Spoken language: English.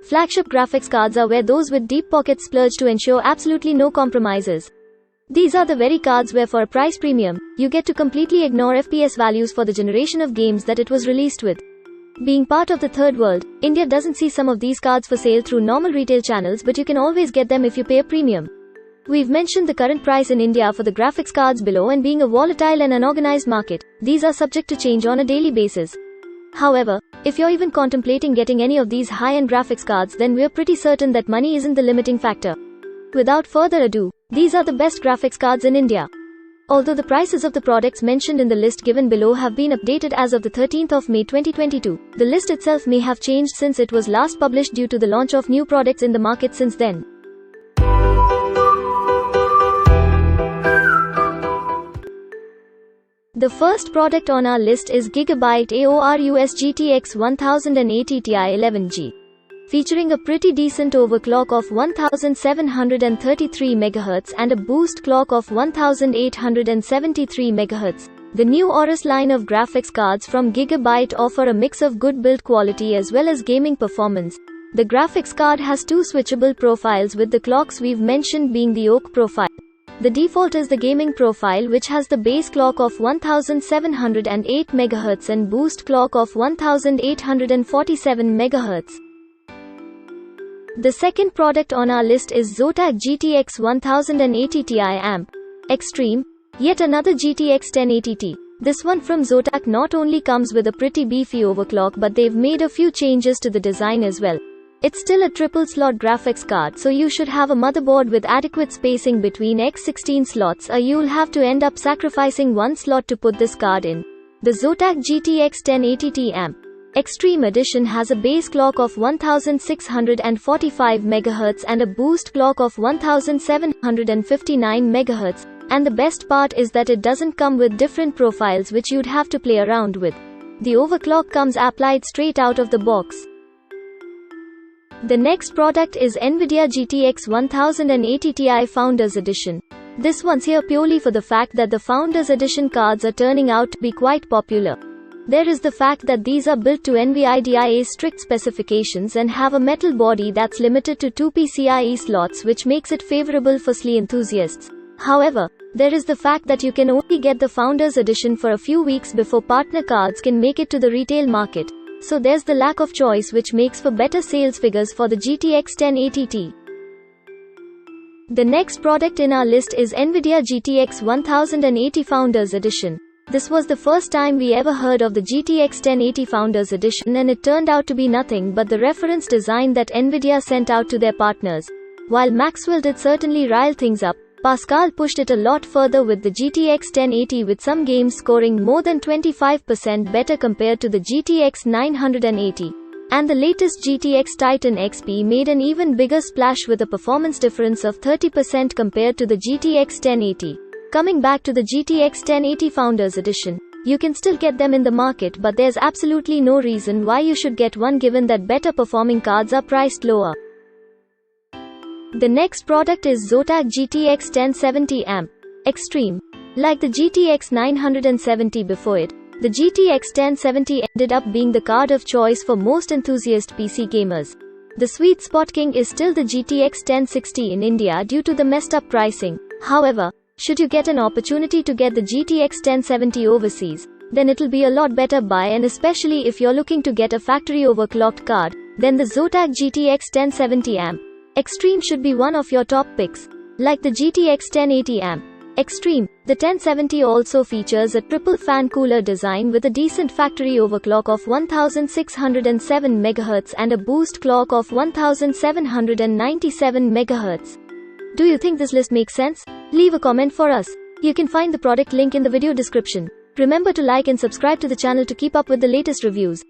Flagship graphics cards are where those with deep pockets splurge to ensure absolutely no compromises. These are the very cards where for a price premium, you get to completely ignore FPS values for the generation of games that it was released with. Being part of the third world, India doesn't see some of these cards for sale through normal retail channels, but you can always get them if you pay a premium. We've mentioned the current price in India for the graphics cards below, and being a volatile and unorganized market, these are subject to change on a daily basis. However, if you're even contemplating getting any of these high-end graphics cards, then we're pretty certain that money isn't the limiting factor. Without further ado, these are the best graphics cards in India. Although the prices of the products mentioned in the list given below have been updated as of the 13th of May 2022, the list itself may have changed since it was last published due to the launch of new products in the market since then. The first product on our list is GIGABYTE AORUS GTX 1080 Ti 11G. Featuring a pretty decent overclock of 1733 MHz and a boost clock of 1873 MHz. The new AORUS line of graphics cards from GIGABYTE offer a mix of good build quality as well as gaming performance. The graphics card has two switchable profiles, with the clocks we've mentioned being the oak profile. The default is the gaming profile, which has the base clock of 1708 MHz and boost clock of 1847 MHz. The second product on our list is ZOTAC GTX 1080 Ti AMP Extreme, yet another GTX 1080 Ti. This one from ZOTAC not only comes with a pretty beefy overclock, but they've made a few changes to the design as well. It's still a triple slot graphics card, so you should have a motherboard with adequate spacing between X16 slots, or you'll have to end up sacrificing one slot to put this card in. The ZOTAC GTX 1080 Ti AMP Extreme Edition has a base clock of 1645 MHz and a boost clock of 1759 MHz, and the best part is that it doesn't come with different profiles which you'd have to play around with. The overclock comes applied straight out of the box. The next product is NVIDIA GTX 1080 Ti Founders Edition. This one's here purely for the fact that the Founders Edition cards are turning out to be quite popular. There is the fact that these are built to NVIDIA's strict specifications and have a metal body that's limited to 2 PCIe slots, which makes it favorable for SLI enthusiasts. However, there is the fact that you can only get the Founders Edition for a few weeks before partner cards can make it to the retail market. So there's the lack of choice, which makes for better sales figures for the GTX 1080 Ti. The next product in our list is NVIDIA GTX 1080 Founders Edition. This was the first time we ever heard of the GTX 1080 Founders Edition, and it turned out to be nothing but the reference design that NVIDIA sent out to their partners. While Maxwell did certainly rile things up, Pascal pushed it a lot further with the GTX 1080, with some games scoring more than 25% better compared to the GTX 980. And the latest GTX Titan XP made an even bigger splash with a performance difference of 30% compared to the GTX 1080. Coming back to the GTX 1080 Founders Edition, you can still get them in the market, but there's absolutely no reason why you should get one given that better performing cards are priced lower. The next product is ZOTAC GTX 1070 AMP Extreme. Like the GTX 970 before it, the GTX 1070 ended up being the card of choice for most enthusiast PC gamers. The sweet spot king is still the GTX 1060 in India due to the messed up pricing. However, should you get an opportunity to get the GTX 1070 overseas, then it'll be a lot better buy, and especially if you're looking to get a factory overclocked card, then the ZOTAC GTX 1070 AMP Extreme should be one of your top picks. Like the GTX 1080 AMP Extreme, the 1070 also features a triple fan cooler design with a decent factory overclock of 1607 MHz and a boost clock of 1797 MHz. Do you think this list makes sense? Leave a comment for us. You can find the product link in the video description. Remember to like and subscribe to the channel to keep up with the latest reviews.